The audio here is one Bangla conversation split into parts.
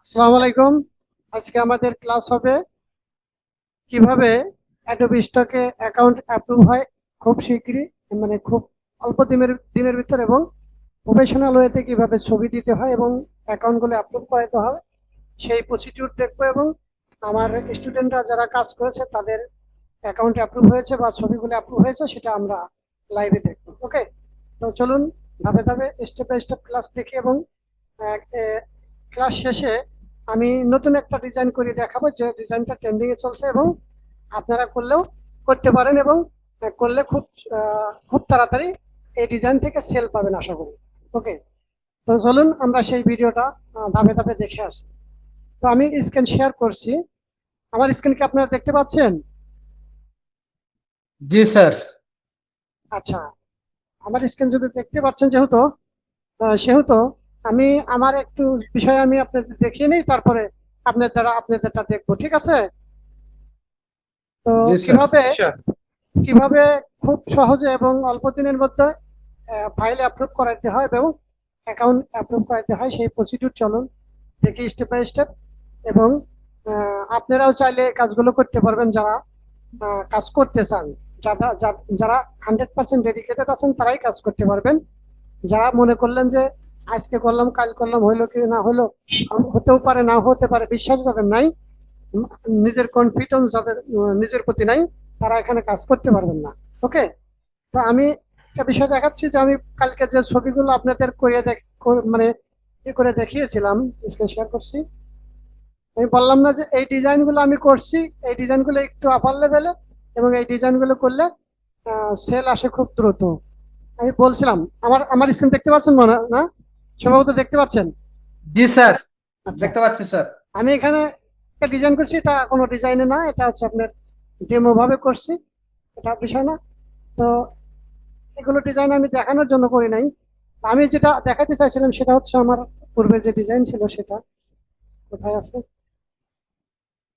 আসসালামু আলাইকুম। আজকে আমাদের ক্লাস হবে কিভাবে অ্যাডোবি স্টকে অ্যাকাউন্ট অ্যাপ্রুভ হয় খুব শীঘ্রই, মানে খুব অল্প দিনের ভিতর, এবং প্রফেশনাল ওয়েতে কিভাবে ছবি দিতে হয় এবং অ্যাকাউন্টগুলো অ্যাপ্রুভ করাতে হবে সেই প্রসিডিউর দেখবো। এবং আমার স্টুডেন্টরা যারা কাজ করেছে তাদের অ্যাকাউন্ট অ্যাপ্রুভ হয়েছে বা ছবিগুলো অ্যাপ্রুভ হয়েছে সেটা আমরা লাইভে দেখবো। ওকে, তো চলুন ধাপে ধাপে স্টেপ বাই স্টেপ ক্লাস দেখি, এবং ক্লাস শেষে আমি নতুন একটা ডিজাইন করে দেখাবো যে ডিজাইনটা ট্রেন্ডিং এ চলছে, এবং আপনারা করলেও করতে পারেন, এবং করলে খুব তাড়াতাড়ি এই ডিজাইন থেকে সেল পাবেন আশা করি। ওকে, তো চলুন আমরা সেই ভিডিওটা ধাপে ধাপে দেখে আসি। তো আমি স্ক্রিন শেয়ার করছি। আমার স্ক্রিন কি আপনারা দেখতে পাচ্ছেন? জি স্যার। আচ্ছা, আমার স্ক্রিন যদি দেখতে পাচ্ছেন যেহেতু, সেহেতু আমি আমার একটু বিষয় আমি আপনাদের দেখিয়ে নিই, তারপরে আপনাদেরটা দেখবো, ঠিক আছে? তো জি স্যার। কিভাবে কিভাবে খুব সহজে এবং অল্প দিনের মধ্যে ফাইল অ্যাপ্রুভ করাইতে হয় এবং অ্যাকাউন্ট অ্যাপ্রুভ করাইতে হয় সেই প্রসিডিউর চলুন দেখি স্টেপ বাই স্টেপ। এবং আপনারাও চাইলে এই কাজগুলো করতে পারবেন যারা কাজ করতে চান। যারা 100% ডেডিকেটেড আছেন তারাই কাজ করতে পারবেন। যারা মনে করলেন যে আজকে করলাম কাল করলাম, হইলো কি না হলো, হতেও পারে না হতে পারে, বিশ্বাস যাদের নাই, উম, নিজের কনফিডেন্স যাদের নিজের প্রতি নাই, তারা এখানে কাজ করতে পারবেন না। ওকে, তো আমি একটা বিষয় দেখাচ্ছি যে আমি কালকে যে ছবিগুলো আপনাদের মানে করে দেখিয়েছিলাম, স্ক্রিন শেয়ার করছি। আমি বললাম না যে এই ডিজাইন গুলো আমি করছি, এই ডিজাইন গুলো একটু আপার লেভেলে, এবং এই ডিজাইন গুলো করলে সেল আসে খুব দ্রুত। আমি বলছিলাম, আমার আমার স্ক্রিন দেখতে পাচ্ছেন মনে না? সম্ভবত দেখতে পাচ্ছেন। জি স্যার, আচ্ছা, দেখতে পাচ্ছি স্যার। আমি এখানে একটা ডিজাইন করছি, এটা কোনো ডিজাইনে না, এটা হচ্ছে আপনার ডেমো ভাবে করছি, এটা বিষয় না। তো এগুলো ডিজাইন আমি দেখানোর জন্য করি নাই। আমি যেটা দেখাতে চাইছিলাম সেটা হচ্ছে আমার পূর্বে যে ডিজাইন ছিল সেটা কোথায় আছে।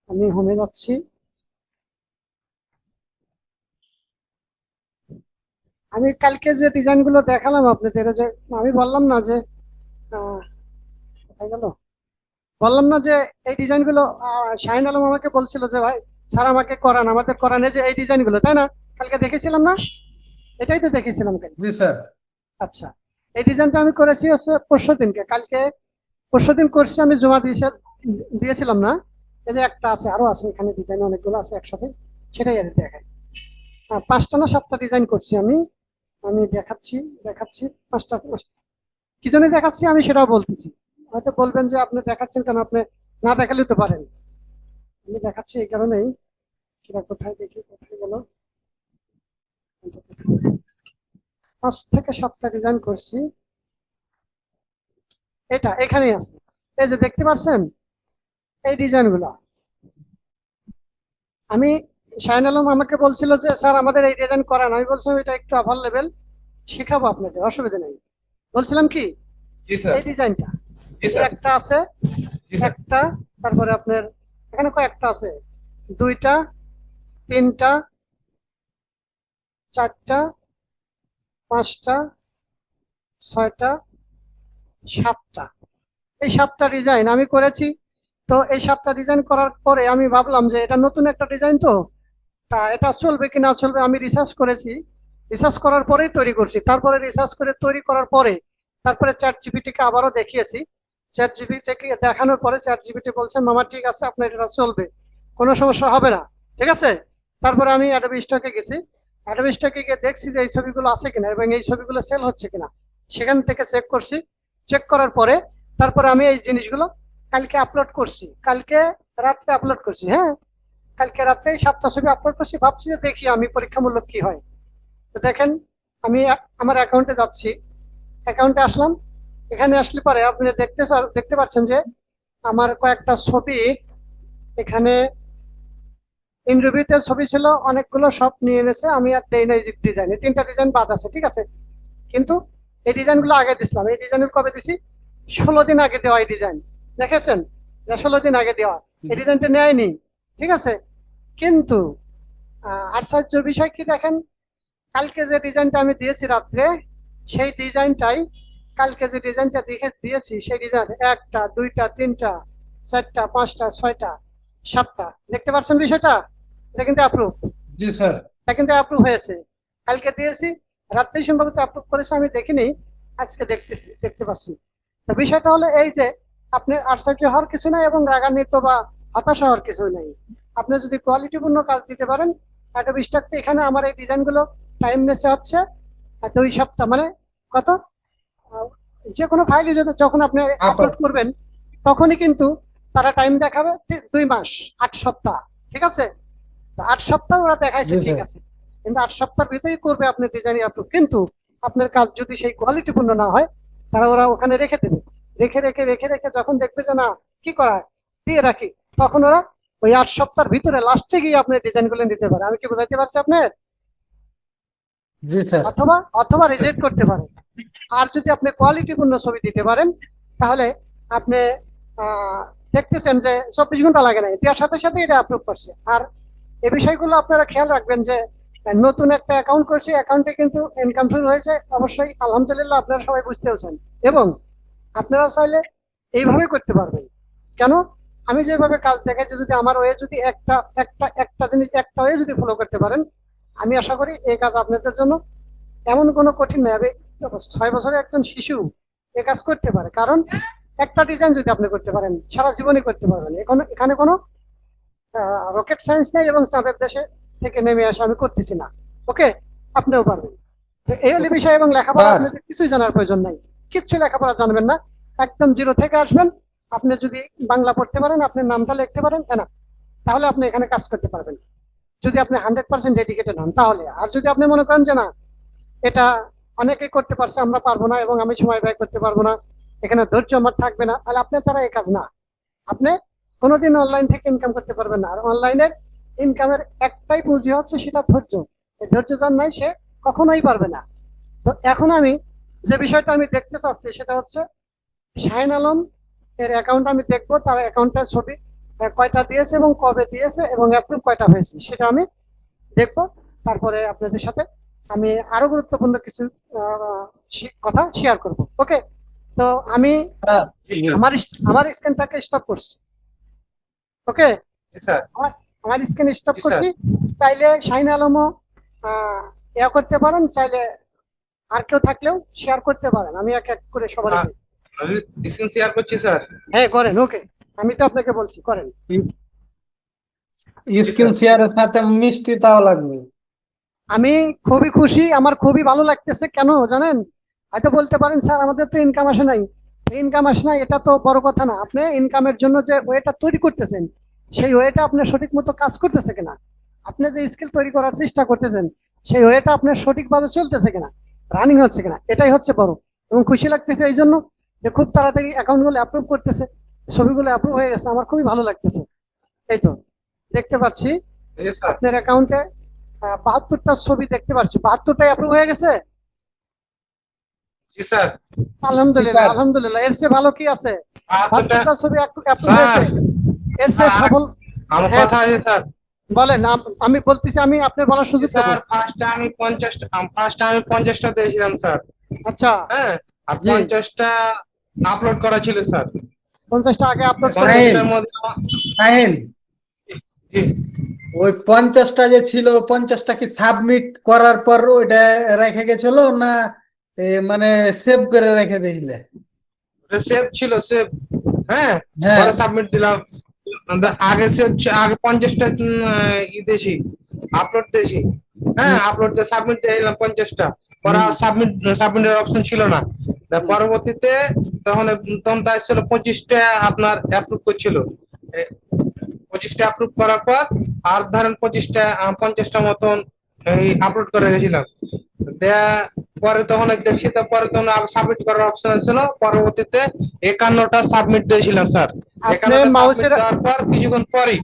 আমি হোমে যাচ্ছি। আমি কালকে যে ডিজাইন গুলো দেখালাম আপনাদের, যে আমি বললাম না যে আহ, কোথায় গেল, বললাম না যে এই ডিজাইন গুলো শাহিন আলম আমাকে বলছিল যে ভাই স্যার আমাকে করান, আমাদের করান এই যে এই ডিজাইন গুলো, তাই না? কালকে দেখেছিলাম না? এটাই তো দেখেছিলাম কালকে। জি স্যার। আচ্ছা, এই ডিজাইনটা আমি করেছি হচ্ছে পরশু দিনকে। কালকে পরশু দিন করছি, আমি দিয়েছিলাম না? এই যে একটা আছে, আরো আছে এখানে ডিজাইন অনেকগুলো আছে একসাথে, সেটাই আর কি দেখাই। 5টা না 7টা ডিজাইন করছি আমি। আমি দেখাচ্ছি দেখাচ্ছি 5টা কি জন্য দেখাচ্ছি আমি সেটাও বলতেছি। হয়তো বলবেন যে আপনি দেখাচ্ছেন কেন, আপনি না দেখালে তো পারেন। আমি দেখাচ্ছি এই কারণেই। সেটা কোথায় দেখি, কোথায় গেল? 5 থেকে 7টা ডিজাইন করছি, এটা এখানেই আছে। এই যে দেখতে পাচ্ছেন এই ডিজাইন গুলা আমি, শাহিন আলম আমাকে বলছিল যে স্যার আমাদের এই ডিজাইন করান, আমি বলছিলাম এটা একটু আভার লেভেল, শিখাবো আপনাদের, অসুবিধা নেই। বলছিলাম কি, জি স্যার। এই ডিজাইনটা, জি এই যে স্যার। একটা আছে, জি স্যার। একটা, তারপরে আপনার এখানে কয়েকটা আছে, 2টা, 3টা, 4টা, 5টা, 6টা, 7টা, এই 7টা ডিজাইন আমি করেছি। তো এই 7টা ডিজাইন করার পরে আমি ভাবলাম যে এটা নতুন একটা ডিজাইন, তো তা এটা চলবে কি না চলবে আমি রিসার্চ করেছি। রিসার্চ করার পরেই তৈরি করছি, তারপরে রিসার্চ করে তৈরি করার পরে তারপরে চ্যাট জিপিটিকে আবারও দেখিয়েছি। চ্যাট জিপিটিকে দেখানোর পরে চ্যাট জিপিটি বলছে মামা ঠিক আছে আপনার এটা চলবে, কোনো সমস্যা হবে না, ঠিক আছে। তারপরে আমি অ্যাডোবি স্টকে গেছি, অ্যাডোবি স্টকে গিয়ে দেখছি যে এই ছবিগুলো আছে কিনা এবং এই ছবিগুলো সেল হচ্ছে কিনা, সেখান থেকে চেক করছি। চেক করার পরে তারপরে আমি এই জিনিসগুলো কালকে আপলোড করছি, কালকে রাত্রে আপলোড করছি। হ্যাঁ, কালকে রাত্রে 7টা ছবি আপলোড করছি, ভাবছি যে দেখি আমি পরীক্ষামূলক কি হয়। তো দেখেন, আমি আমার অ্যাকাউন্টে যাচ্ছি, অ্যাকাউন্টে আসলাম। এখানে আসলে পরে আপনি দেখতে পাচ্ছেন যে আমার কয়েকটা ছবি এখানে ইনরিভিউতে ছবি ছিল অনেকগুলো, সব নিয়ে এনেছে, আমি আর দেই নাই ডিজাইন, 3টা ডিজাইন বাদ আছে, ঠিক আছে। কিন্তু এই ডিজাইন গুলো আগে দিছিলাম, এই ডিজাইন কবে দিছি, 16 দিন আগে দেওয়া এই ডিজাইন, দেখেছেন? 16 দিন আগে দেওয়া এই ডিজাইনটা নেয়নি, ঠিক আছে। কিন্তু আশ্চর্যের বিষয় কি দেখেন, কালকে যে ডিজাইনটা আমি দিয়েছি রাত্রে, সেই ডিজাইনটাই, কালকে যে ডিজাইনটা দিয়েছি সেই ডিজাইন 1টা 2টা 3টা চারটা, পাঁচটা, ছয়টা, সাতটা। দেখতে পাচ্ছেন বিষয়টা? এটা কিন্তু অ্যাপ্রুভ, জি স্যার। এটা কিন্তু অ্যাপ্রুভ হয়েছে। কালকে দিয়েছি, রাত্রেই সম্ভবত অ্যাপ্রুভ করেছে, আমি দেখিনি, আজকে দেখতে পাচ্ছি। তো বিষয়টা হলো এই যে আপনি আশ্চর্য হওয়ার কিছু নাই এবং রাগান্বিত বা হতাশ হওয়ার কিছু নেই। আপনি যদি কোয়ালিটিপূর্ণ কাজ দিতে পারেন, একটা বিশটাতে এখানে আমার এই ডিজাইনগুলো টাইম নেসে হচ্ছে 2 সপ্তাহ, মানে কত, আহ, যে কোনো ফাইলে যখন আপনি আপলোড করবেন তখনই কিন্তু তারা টাইম দেখাবে 2 মাস, 8 সপ্তাহ। ঠিক আছে? তো 8 সপ্তাহ ওরা দেখাইছে, জি ঠিক স্যার। আছে, কিন্তু 8 সপ্তাহের ভিতরেই করবে আপনি ডিজাইন আপলোড। কিন্তু আপনার কাজ যদি সেই কোয়ালিটিপূর্ণ না হয়, তারা ওরা ওখানে রেখে দেবে, রেখে রেখে রেখে রেখে যখন দেখবে যে না কি করা হয়, দিয়ে রাখি, তখন ওরা ওই 8 সপ্তাহের ভিতরে লাস্টে গিয়ে আপনি ডিজাইন গুলো নিতে পারে। আমি কি বোঝাতে পারছি আপনার? জি স্যার। অথবা অথবা রিজেক্ট করতে পারেন। আর যদি আপনি কোয়ালিটিপূর্ণ ছবি দিতে পারেন, তাহলে আপনি আহ, দেখতেছেন যে 24 ঘন্টা লাগে না, দেওয়ার সাথে সাথে এটা অ্যাপ্রুভ করছে। আর এই বিষয়গুলো আপনারা খেয়াল রাখবেন যে নতুন একটা অ্যাকাউন্ট করছি, অ্যাকাউন্টে কিন্তু ইনকাম শুরু হয়েছে, অবশ্যই আলহামদুলিল্লাহ, আপনারা সবাই বুঝতেওছেন। এবং আপনারা চাইলে এইভাবে করতে পারবেন। কেন? আমি যেভাবে কাজ দেখাচ্ছি, যদি আমার ওয়ে যদি একটা একটা একটা জিনিস একটা ওয়ে যদি ফলো করতে পারেন, আমি আশা করি এই কাজ আপনাদের জন্য এমন কোনো কঠিন নয়। আমি 6 বছরের একজন শিশু এ কাজ করতে পারে, কারণ একটা ডিজাইন যদি আপনি করতে পারেন সারা জীবনই করতে পারবেন। এখন এখানে কোনো রকেট সায়েন্স নেই এবং চাঁদের দেশে থেকে নেমে আসে আমি করতেছি না। ওকে, আপনিও পারবেন। তো এই হলো বিষয়। এবং লেখাপড়া স্যার। আপনাদের কিছুই জানার প্রয়োজন নাই, কিচ্ছু লেখাপড়া জানবেন না, একদম জিরো থেকে আসবেন। আপনি যদি বাংলা পড়তে পারেন, আপনার নামটা লিখতে পারেন, না, তাহলে আপনি এখানে কাজ করতে পারবেন, যদি আপনি 100% ডেডিকেটেড হন তাহলে। আর যদি আপনি মনে করেন যে না, এটা অনেকেই করতে পারছে, আমরা পারবো না এবং আমি সময় ব্যয় করতে পারবো না, এখানে ধৈর্য আমার থাকবে না, তাহলে আপনার দ্বারা এই কাজ না। আপনি কোনোদিন অনলাইন থেকে ইনকাম করতে পারবেন না। আর অনলাইনের ইনকামের একটাই পুঁজি হচ্ছে, সেটা ধৈর্য। এই ধৈর্য যার নাই সে কখনোই পারবে না। তো এখন আমি যে বিষয়টা আমি দেখতে চাচ্ছি সেটা হচ্ছে শাহিন আলম এর অ্যাকাউন্ট আমি দেখবো, তার অ্যাকাউন্টের ছবি কয়টা দিয়েছে এবং কবে দিয়েছে এবং অ্যাপ্রুভ কয়টা হয়েছে সেটা আমি দেখবো। তারপরে আপনাদের সাথে আমি আরো গুরুত্বপূর্ণ কিছু কথা শেয়ার করব। ওকে, তো আমি আমার আমার স্ক্রিনটাকে স্টপ করছি। ওকে, জি স্যার। আমার আমার স্ক্রিন স্টপ জি স্যার। করছি। চাইলে শাহিন আলমও ইয়া করতে পারেন, চাইলে আর কেউ থাকলেও শেয়ার করতে পারেন। আমি এক এক করে সবার আমি স্ক্রিন শেয়ার করছি স্যার। হ্যাঁ করেন। ওকে, আমি তো আপনাকে বলছি করেন। স্ক্রিন শেয়ারের সাথে মিষ্টি তাও লাগবে। আমি খুবই খুশি, আমার খুবই ভালো লাগতেছে। কেন জানেন? হয়তো বলতে পারেন স্যার আমাদের তো ইনকাম আসে নাই। ইনকাম আসে নাই এটা তো বড় কথা না, আপনি ইনকামের জন্য যে ওয়েটা তৈরি করতেছেন সেই ওয়েটা আপনি সঠিক মতো কাজ করতেছে কিনা, আপনি যে স্কিল তৈরি করার চেষ্টা করতেছেন সেই ওয়েটা আপনার সঠিকভাবে চলতেছে কিনা, রানিং হচ্ছে কিনা, এটাই হচ্ছে বড়। এবং খুশি লাগতেছে এই জন্য যে খুব তাড়াতাড়ি অ্যাকাউন্ট গুলো অ্যাপ্রুভ করতেছে, ছবিগুলো অ্যাপ্রুভ হয়ে গেছে, আমার খুবই ভালো লাগতেছে। এই তো দেখতে পাচ্ছি জি স্যার। আপনার অ্যাকাউন্টে 72টা ছবি দেখতে পাচ্ছি, 72টাই অ্যাপ্রুভ হয়ে গেছে। জি স্যার। আলহামদুলিল্লাহ, আলহামদুলিল্লাহ, এর চেয়ে ভালো কি আছে? 72টা ছবি অ্যাপ্রুভ হয়েছে, এর চেয়ে সফল। আমার হ্যাঁ কথা আছে স্যার। বলেন, আমি বলতেছি, আমি আপনার বলার সুযোগ দেবো। স্যার ফার্স্টে আমি 50টা দিয়েছিলাম স্যার। আচ্ছা, হ্যাঁ, আর জি, 50টা আপলোড করা ছিল স্যার। 50টা আগে আপলোড করে। 50টার মধ্যে ফাহিম, জি। ওই 50টা যে ছিল 50টা কি সাবমিট করার পর ওইটা রেখে গেছিল না মানে সেভ করে রেখে দিলে? সেভ ছিল, সেভ। হ্যাঁ, হ্যাঁ। পরে সাবমিট দিলাম। আগে সেভ, আগে 50টা দিয়েছি, আপলোড দিয়েছি। হ্যাঁ, আপলোড দিয়ে সাবমিট দিয়ে দিলাম 50টা। পরে সাবমিটের অপশন ছিল না। পরবর্তীতে তখন তখন তা ছিল 25টা আপনার অ্যাপ্রুভ করছিল। 25টা অ্যাপ্রুভ করার পর আর ধরেন 50টা মতন এই আপলোড করে গেছিলাম। দেয়া পরে তখন দেখছি, তারপরে তখন সাবমিট করার অপশন ছিল। পরবর্তীতে 51টা সাবমিট দিয়েছিলাম স্যার। আপনি 51টা সাবমিট মাউসের দেওয়ার পর কিছুক্ষণ পরেই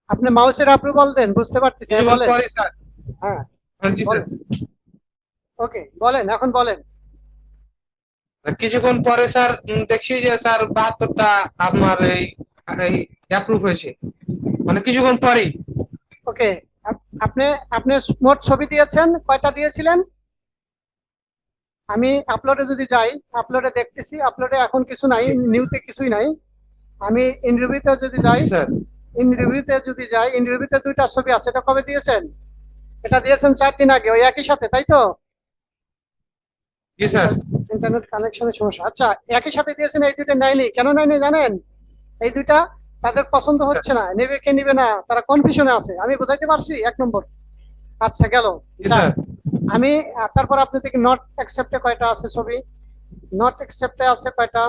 আপনি মাউসের অ্যাপ্রুভাল দেন, বুঝতে পারতেছি, কিছুক্ষণ বলেন। পরেই স্যার। হ্যাঁ জি স্যার। বলেন। ওকে, বলেন, এখন বলেন। কিছুক্ষণ পরে স্যার দেখছি যে স্যার 72টা আপনার এই অ্যাপ্রুভ হয়েছে, মানে কিছুক্ষণ পরেই। ওকে, আপনি আপনি মোট ছবি দিয়েছেন কয়টা দিয়েছিলেন? আমি আপলোডে যদি যাই, আপলোডে দেখতেছি, আপলোডে এখন কিছু নাই, নিউতে কিছুই নাই। আমি ইন্টারভিউতে যদি যাই, জি স্যার। ইন্টারভিউতে দুইটা ছবি আছে, এটা কবে দিয়েছেন? এটা দিয়েছেন 4 দিন আগে, ওই একই সাথে, তাই তো? জি স্যার। ইন্টারনেট কানেকশনের সমস্যা। আচ্ছা, একই সাথে দিয়েছেন, এই দুইটা নেয়নি, কেন নেয়নি জানেন? এই দুইটা তাদের পছন্দ হচ্ছে না, নেবে কে নিবে না, তারা কনফিউশনে আছে। আমি বুঝাইতে পারছি? 1 নম্বর। আচ্ছা গেল। জি স্যার। আমি তারপর আপনি থেকে নট অ্যাকসেপ্টে কয়টা আছে ছবি? নট অ্যাকসেপ্টে আছে কয়টা?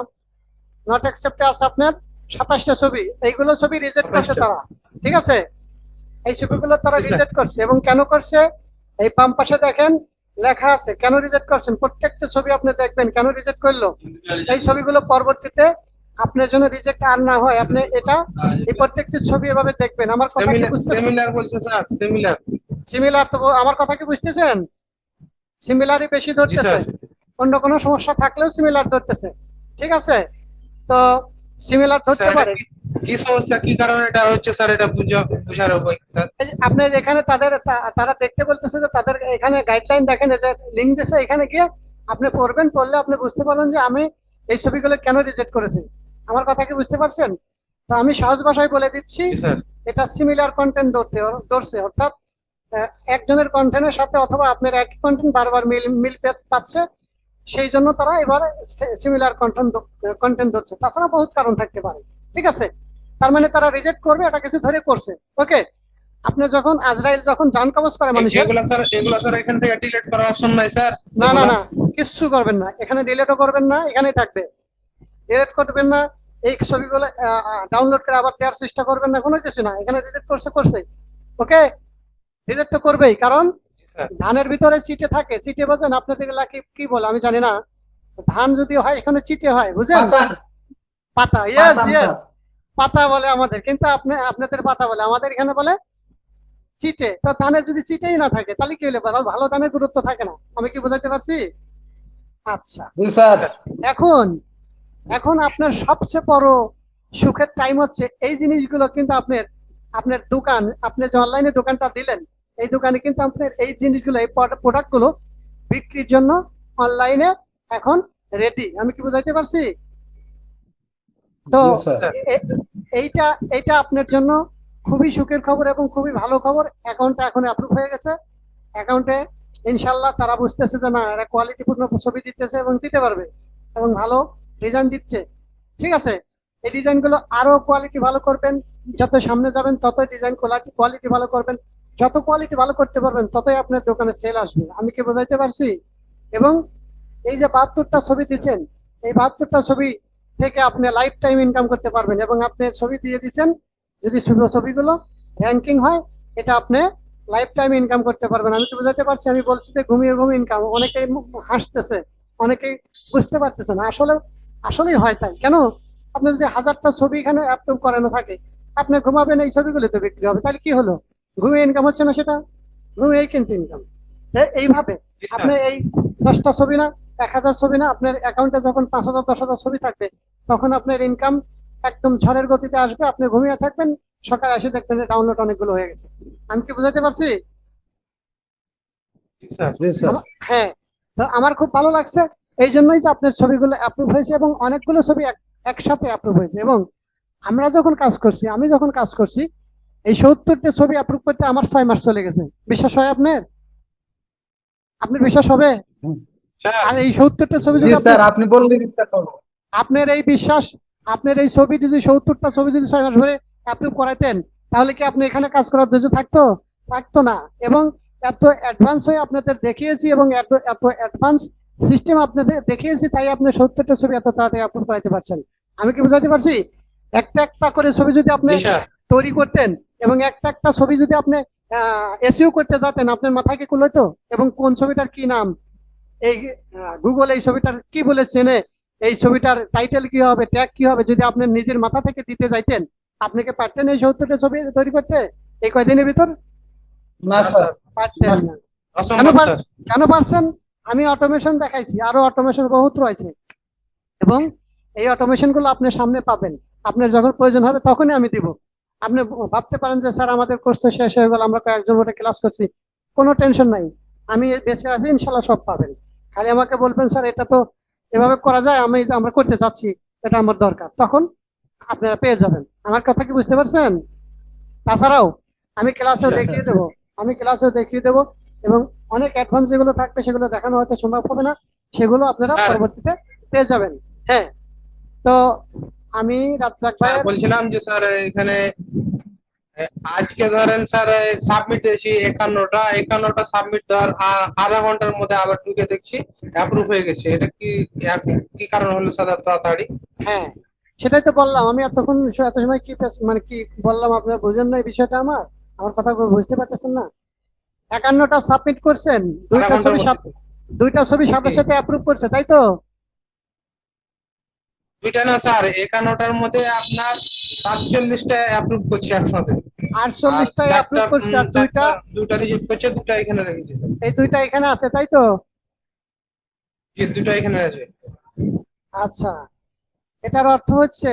নট অ্যাকসেপ্টে আছে আপনার 27টা ছবি। এইগুলো ছবি রিজেক্ট করছে 27টা। তারা, ঠিক আছে? এই ছবিগুলো তারা জি স্যার। রিজেক্ট করছে, এবং কেন করছে? এই বাম পাশে দেখেন লেখা আছে কেন রিজেক্ট করছেন। প্রত্যেকটা ছবি আপনি দেখবেন কেন রিজেক্ট করলো। এই ছবিগুলো পরবর্তীতে আপনার জন্য রিজেক্ট আর না হয়, আপনি এটা এই প্রত্যেকটি ছবি এভাবে দেখবেন। আমার কথা কি বুঝতেছেন? সিমিলার বলছে স্যার, সিমিলার। সিমিলার তো আমার কথা কি বুঝতেছেন? সিমিলারই বেশি জি ধরতেছে, স্যার। অন্য কোনো সমস্যা থাকলেও সিমিলার ধরতেছে, ঠিক আছে? তো সিমিলার ধরতে স্যার এটা পারে। কি সমস্যা, কি কারণে এটা হচ্ছে স্যার, এটা বুঝার উপায় কি স্যার? এই যে আপনি এখানে তারা দেখতে বলতেছে যে তাদের এখানে গাইডলাইন দেখেন, এই যে লিঙ্ক দিয়েছে, এখানে গিয়ে আপনি পড়বেন, পড়লে আপনি বুঝতে পারবেন যে আমি এই ছবিগুলো কেন রিজেক্ট করেছি। আমার কথা কি বুঝতে পারছেন? তো আমি সহজ ভাষায় বলে দিচ্ছি, জি স্যার। এটা সিমিলার কন্টেন্ট ধরছে, অর্থাৎ একজনের কন্টেন্টের সাথে অথবা আপনার একই কন্টেন্ট বারবার মিল পাচ্ছে, সেই জন্য তারা এবার সিমিলার কন্টেন্ট ধরছে। তাছাড়া বহুত কারণ থাকতে পারে, ঠিক আছে? তার মানে তারা রিজেক্ট করবে, এটা কিছু ধরে করছে। ওকে, আপনি যখন আজরাইল যখন জান কবজ করে মানুষের, এগুলা স্যার এখান থেকে ডিলিট করার অপশন নাই স্যার? না না এগুলা? না, কিচ্ছু করবেন না, এখানে ডিলেটও করবেন না, এখানেই থাকবে। ডিলেট করবেন না, এই ছবিগুলো ডাউনলোড করে আবার দেওয়ার চেষ্টা করবেন না, কোনো কিছু না। এখানে রিজেক্ট করছে। ওকে, রিজেক্ট তো করবেই, কারণ জি স্যার। ধানের ভিতরে চিটে থাকে। চিটে বোঝেন আপনাদের এলাকায় কি বলে আমি জানি না। ধান যদি হয় এখানে চিটে হয়, বুঝেন? পাতা পাতা, ইয়েস পাতা ইয়েস, পাতা বলে আমাদের, কিন্তু আপনাদের পাতা বলে, আমাদের এখানে বলে চিটে। তো ধানের যদি চিটেই না থাকে তাহলে কি হলে ভালো ধানের গুরুত্ব থাকে না। আমি কি বোঝাতে পারছি? আচ্ছা, জি স্যার। এখন এখন আপনার সবচেয়ে বড় সুখের টাইম হচ্ছে এই জিনিসগুলো কিন্তু আপনার আপনার দোকান, আপনি যে অনলাইনে দোকানটা দিলেন, এই দোকানে কিন্তু আপনার এই জিনিসগুলো, এই প্রোডাক্ট গুলো বিক্রির জন্য অনলাইনে এখন রেডি। আমি কি বুঝাইতে পারছি? তো জি স্যার। এ- এইটা এইটা আপনার জন্য খুবই সুখের খবর এবং খুবই ভালো খবর। অ্যাকাউন্টটা এখন অ্যাপ্রুভ হয়ে গেছে। অ্যাকাউন্টে ইনশাল্লাহ তারা বুঝতেছে যে না, এরা কোয়ালিটিপূর্ণ ছবি দিতেছে এবং দিতে পারবে, এবং ভালো ডিজাইন দিচ্ছে, ঠিক আছে? এই ডিজাইন গুলো আরো কোয়ালিটি ভালো করবেন, যত সামনে যাবেন ততই ডিজাইন কোয়ালিটি ভালো করবেন। যত কোয়ালিটি ভালো করতে পারবেন ততই আপনার দোকানে সেল আসবে। আমি কি বোঝাইতে পারছি? এবং এই যে 72টা ছবি দিচ্ছেন, এই 72টা ছবি থেকে আপনি লাইফ টাইম ইনকাম করতে পারবেন। এবং আপনি ছবি দিয়ে দিচ্ছেন, যদি ছবিগুলো র্যাঙ্কিং হয়, এটা আপনি লাইফ টাইম ইনকাম করতে পারবেন। আমি তো বুঝাতে পারছি? আমি বলছি যে ঘুমিয়ে ঘুমিয়ে ইনকাম। অনেকেই হাসতেছে, অনেকেই বুঝতে পারতেছে না। আসলেই হয় তাই। কেন? আপনি যদি 1000টা ছবি এখানে আপলোড করানো থাকে, আপনি ঘুমাবেন, এই ছবিগুলো তো বিক্রি হবে, তাহলে কি হলো? ঘুমিয়ে ইনকাম হচ্ছে না? সেটা ঘুমিয়েই কিন্তু ইনকাম। এইভাবে জি স্যার। আপনি এই 10টা ছবি না, 1000 ছবি না, আপনার অ্যাকাউন্টে যখন 5000 10,000 ছবি থাকবে, তখন আপনার ইনকাম একদম ঝড়ের গতিতে আসবে। আপনি ঘুমিয়ে থাকবেন, সকালে এসে দেখবেন যে ডাউনলোড অনেকগুলো হয়ে গেছে। আমি কি বুঝাতে পারছি? জি স্যার। জি স্যার। হ্যাঁ, তো আমার খুব ভালো লাগছে। এই জন্যই যে আপনার ছবিগুলো অ্যাপ্রুভ হয়েছে, এবং অনেকগুলো ছবি একসাথে অ্যাপ্রুভ হয়েছে। এবং আমি যখন কাজ করছি, এই 70টা ছবি অ্যাপ্রুভ করতে আমার 6 মাস চলে গেছে। বিশ্বাস হয় আপনার বিশ্বাস হবে? স্যার। আর এই 70টা ছবি জি যদি স্যার, আপনি বললে বিশ্বাস করবো। আপনার এই বিশ্বাস, আপনার এই ছবি যদি 70টা ছবি যদি 6 মাস ধরে অ্যাপ্রুভ করাইতেন, তাহলে কি আপনি এখানে কাজ করার ধৈর্য থাকতো না? এবং এত অ্যাডভান্স হয়ে আপনাদের দেখিয়েছি, এবং এত এত অ্যাডভান্স সিস্টেম আপনাদের দেখিয়েছি, তাই আপনি 70টা ছবি এত তাড়াতাড়ি আপলোড করাইতে পারছেন। আমি কি বুঝাতে পারছি? একটা একটা করে ছবি যদি আপনি জি স্যার। তৈরি করতেন, এবং একটা একটা ছবি যদি আপনি এসইও করতে যেতেন, আপনার মাথায় কি কুলোতো? এবং কোন ছবিটার কি নাম, এই গুগল এই ছবিটার কি বলে চেনে, এই ছবিটার টাইটেল কি হবে, ট্যাগ কি হবে, যদি আপনি নিজের মাথা থেকে দিতে যাইতেন, আপনি কি পারতেন এই 70টা ছবি তৈরি করতে এই কয়দিনের ভিতর? না স্যার। পারতেন না। কেন অসম্ভব স্যার। কেন পারছেন? আমি অটোমেশন দেখাইছি, আরো অটোমেশন বহুত রয়েছে, এবং এই অটোমেশন গুলো আপনি সামনে পাবেন। আপনার যখন প্রয়োজন হবে তখনই আমি দিব। আপনি ভাবতে পারেন যে স্যার আমাদের কোর্স তো শেষ হয়ে গেল, আমরা কয়েকজন ভোটে ক্লাস করছি। কোনো টেনশন নাই, আমি বেঁচে আছি, ইনশাল্লাহ সব পাবেন। খালি আমাকে বলবেন স্যার এটা তো এভাবে করা যায়, আমরা করতে চাচ্ছি, এটা আমার দরকার, তখন আপনারা পেয়ে যাবেন। আমার কথা কি বুঝতে পারছেন? তাছাড়াও আমি ক্লাসেও Yes, sir. দেখিয়ে দেবো, আমি ক্লাসেও দেখিয়ে দেবো, এবং অনেক অ্যাডভান্স যেগুলো থাকবে সেগুলো দেখানো হয়তো সম্ভব হবে না, সেগুলো আপনারা হ্যাঁ। পরবর্তীতে পেয়ে যাবেন। হ্যাঁ, তো আমি রাজ্জাক স্যার ভাইয়ের বলছিলাম যে স্যার এখানে আজকে ধরেন স্যার সাবমিট দিয়েছি 51টা সাবমিট দেওয়ার আধা ঘন্টার মধ্যে আবার ঢুকে দেখছি অ্যাপ্রুভ হয়ে গেছে। এটা কি কি কারণ হলো স্যার এত তাড়াতাড়ি? হ্যাঁ, সেটাই তো বললাম আমি এতক্ষণ, এত সময় কি মানে কি বললাম আপনারা বুঝেন না এই বিষয়টা? আমার কথা বুঝতে পারতেছেন না? 51টা সাবমিট করছেন, আধা ঘন্টার মধ্যে দুইটা ছবি সাথে জি। সাথে অ্যাপ্রুভ করছে, তাই তো? দুইটা না স্যার, 51টার মধ্যে আপনার 47টা অ্যাপ্রুভ করছে একসাথে। আর 48টাই অ্যাপ্রুভ করছে, আর দুইটা রিজেক্ট করছে, দুটো এখানে রেখেছে স্যার। এই দুইটা এখানে আছে, তাই তো? জি, দুটো এখানে আছে। আচ্ছা, এটার অর্থ হচ্ছে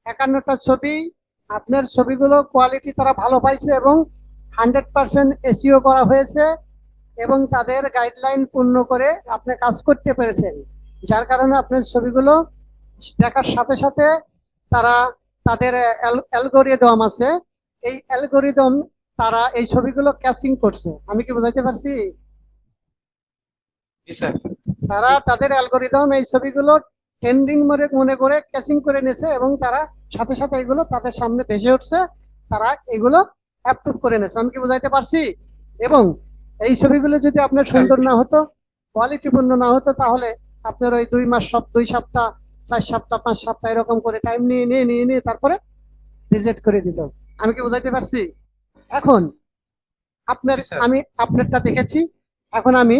51টা ছবি, আপনার ছবিগুলো কোয়ালিটি তারা ভালো পাইছে এবং 100% এসইও করা হয়েছে, এবং তাদের গাইডলাইন পূর্ণ করে আপনি কাজ করতে পেরেছেন, যার কারণে আপনার ছবিগুলো দেখার সাথে সাথে তারা তাদের অ্যালগোরিদম আছে, এই অ্যালগোরিদম তারা এই ছবিগুলো ক্যাচিং করছে। আমি কি বোঝাতে পারছি? জি স্যার। তারা তাদের অ্যালগোরিদম এই ছবিগুলো ট্রেন্ডিং মনে করে ক্যাচিং করে নিয়েছে, এবং তারা সাথে সাথে এগুলো তাদের সামনে ভেসে উঠছে, তারা এগুলো অ্যাপ্রুভ করে নিয়েছে। আমি কি বোঝাইতে পারছি? এবং এই ছবিগুলো যদি আপনার সুন্দর না হতো, কোয়ালিটিপূর্ণ না হতো, তাহলে আপনার ওই 2 মাস, 2 সপ্তাহ, 4 সপ্তাহ, 5 সপ্তাহ এরকম করে টাইম নিয়ে নিয়ে নিয়ে নিয়ে তারপরে রিজেক্ট করে দিত। আমি কি বোঝাইতে পারছি? এখন আপনার, জি স্যার। আমি আপনারটা দেখেছি, এখন আমি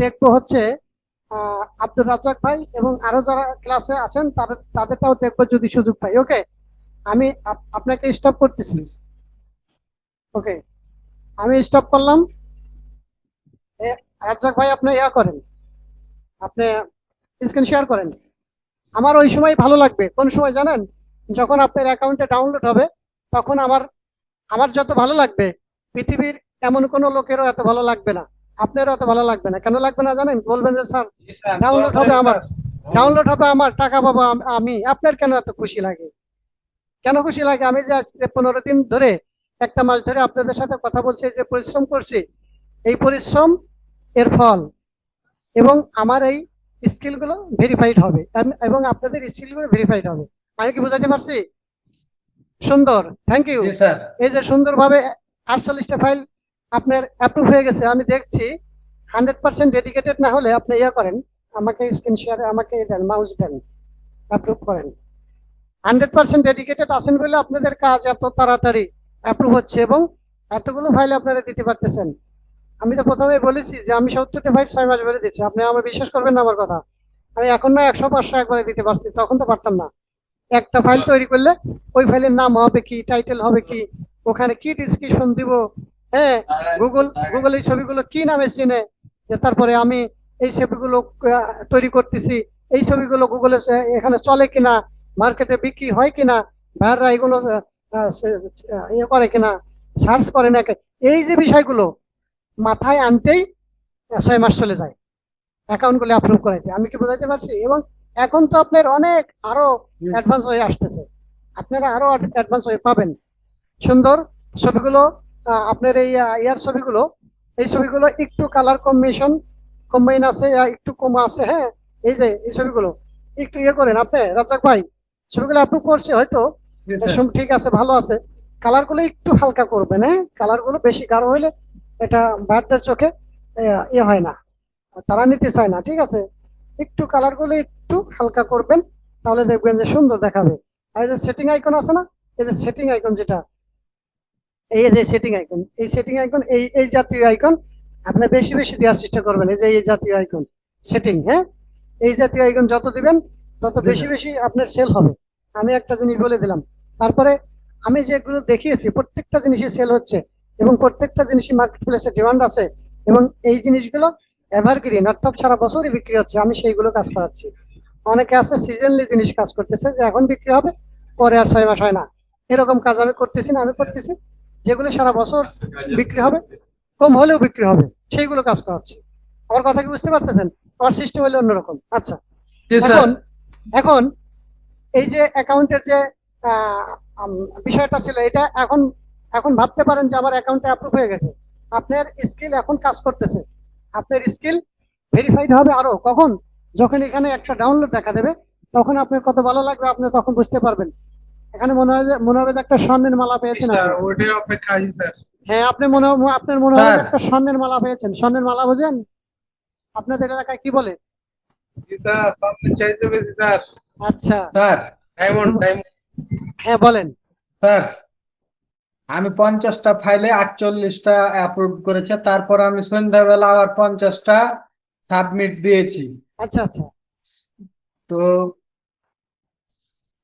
দেখবো হচ্ছে আব্দুর রাজ্জাক ভাই এবং আরো যারা ক্লাসে আছেন তাদেরটাও দেখবো যদি সুযোগ পাই। ওকে, আমি আপনাকে স্টপ করতেছি। ওকে, আমি স্টপ করলাম। রাজ্জাক ভাই আপনি ইয়া করেন, আপনি স্ক্রিন শেয়ার করেন। আমার ওই সময় ভালো লাগবে, কোন সময় জানেন? যখন আপনার অ্যাকাউন্টে ডাউনলোড হবে, তখন আমার আমার যত ভালো লাগবে, পৃথিবীর এমন কোনো লোকেরও এত ভালো লাগবে না, আপনারও এত ভালো লাগবে না। কেন লাগবে না জানেন? বলবেন যে স্যার জি স্যার, ডাউনলোড হবে আমার, ডাউনলোড হবে আমার, টাকা পাবো আমি। আপনার কেন এত খুশি লাগে? কেন খুশি লাগে? আমি যে আজকে 15 দিন ধরে, 1 মাস ধরে আপনাদের সাথে কথা বলছি, যে পরিশ্রম করছি, এই পরিশ্রম এর ফল, এবং আমার এই স্কিলগুলো ভেরিফাইড হবে, এবং আপনাদের স্কিলগুলো ভেরিফাইড হবে। আমি কি বোঝাতে পারছি? সুন্দর, থ্যাংক ইউ। G sir. এই যে সুন্দরভাবে 48টা ফাইল আপনার অ্যাপ্রুভ হয়ে গেছে, আমি দেখছি। 100% ডেডিকেটেড না হলে আপনি ইয়া করেন, আমাকে স্ক্রিন শেয়ারে আমাকে দেন, মাউস দেন, অ্যাপ্রুভ করেন। 100% ডেডিকেটেড আছেন বলে আপনাদের কাজ এত তাড়াতাড়ি অ্যাপ্রুভ হচ্ছে, এবং এতগুলো ফাইল আপনারা দিতে পারতেছেন। আমি তো প্রথমে বলেছি যে আমি 70টা ফাইল 6 মাস ধরে দিচ্ছি, আপনি আমার বিশ্বাস করবেন না আমার কথা। আমি এখন না 100 500 একবারে দিতে পারছি, তখন তো পারতাম না। একটা ফাইল তৈরি করলে ওই ফাইলের নাম হবে কি, টাইটেল হবে কি, ওখানে কি ডিসক্রিপশন দিব, হ্যাঁ, গুগল এই ছবিগুলো কি নামে চিনে, যে তারপরে আমি এই ছবিগুলো তৈরি করতেছি, এই ছবিগুলো গুগলে এখানে চলে কিনা, মার্কেটে বিক্রি হয় কিনা, ভাইয়াররা এগুলো ইয়ে করে কিনা, সার্চ করে না, এই যে বিষয়গুলো মাথায় আনতেই 6 মাস চলে যায় অ্যাকাউন্ট গুলো অ্যাপ্রুভ করাইতে। আমি কি বোঝাতে পারছি? এবং এখন তো আপনার অনেক আরো অ্যাডভান্স হয়ে আসতেছে, আপনারা আরো অ্যাডভান্স হয়ে পাবেন। সুন্দর ছবিগুলো, আপনার এই ইয়ার ছবিগুলো, এই ছবিগুলো একটু কালার কম্বাইন আছে, একটু কম আছে, হ্যাঁ, এই যে এই ছবিগুলো একটু ইয়ে করেন আপনি রাজ্জাক ভাই, ছবিগুলো অ্যাপ্রুভ করছে হয়তো, ঠিক আছে, ভালো আছে। কালার গুলো একটু হালকা করবেন, হ্যাঁ, কালার গুলো বেশি গাঢ় হইলে এটা ভাইয়ারদের চোখে ইয়ে হয় না, তারা নিতে চায় না, ঠিক আছে? একটু কালার গুলো একটু হালকা করবেন, তাহলে দেখবেন যে সুন্দর দেখাবে। আর এই যে সেটিং আইকন আছে না, এই যে সেটিং আইকন, যেটা এই যে সেটিং আইকন, এই সেটিং আইকন, এই জাতীয় আইকন আপনি বেশি বেশি দেওয়ার চেষ্টা করবেন। এই যে এই জাতীয় আইকন সেটিং, হ্যাঁ, এই জাতীয় আইকন যত দিবেন তত বেশি বেশি আপনার সেল হবে। আমি একটা জিনিস বলে দিলাম। তারপরে আমি যেগুলো দেখিয়েছি প্রত্যেকটা জিনিসই সেল হচ্ছে, এবং প্রত্যেকটা জিনিসই মার্কেট প্লেসে ডিমান্ড আছে, এবং এই জিনিসগুলো এভারগ্রিন, অর্থাৎ সারা বছরই বিক্রি হচ্ছে। আমি সেইগুলো কাজ করাচ্ছি। অনেকে আছে সিজনলি জিনিস কাজ করতেছে, যে এখন বিক্রি হবে, পরে আর 6 মাস হয় না, এরকম কাজ আমি করতেছি না। আমি করতেছি যেগুলো সারা বছর বিক্রি হবে, কম হলেও বিক্রি হবে, সেইগুলো কাজ করাচ্ছি। আমার কথা কি বুঝতে পারতেছেন? আমার সিস্টেম হলো অন্যরকম। আচ্ছা, জি স্যার। এখন এখন এই যে অ্যাকাউন্টের যে আহ, বিষয়টা ছিল এটা। এখন এখন ভাবতে পারেন যে আমার অ্যাকাউন্টে অ্যাপ্রুভ হয়ে গেছে। আপনার স্কিল এখন কাজ করতেছে, আপনার স্কিল ভেরিফাইড হবে আরো কখন, যখন এখানে একটা ডাউনলোড দেখা দেবে, তখন আপনার কত ভালো লাগবে আপনি তখন বুঝতে পারবেন। এখানে মনে হবে যে একটা স্বর্ণের মালা পেয়েছেন স্যার আপনি। ওটাই অপেক্ষা আছি স্যার। হ্যাঁ, আপনার মনে হবে যে স্যার একটা স্বর্ণের মালা পেয়েছেন। স্বর্ণের মালা বোঝেন? আপনাদের এলাকায় কি বলে? জি স্যার, সামনে চাইতে বেশি স্যার। আচ্ছা। Sir diamond diamond. হ্যাঁ বলেন। স্যার আমি 50টা ফাইলে 48টা অ্যাপ্রুভ করেছে, তারপর আমি সন্ধ্যাবেলা আবার 50টা সাবমিট দিয়েছি। আচ্ছা আচ্ছা। তো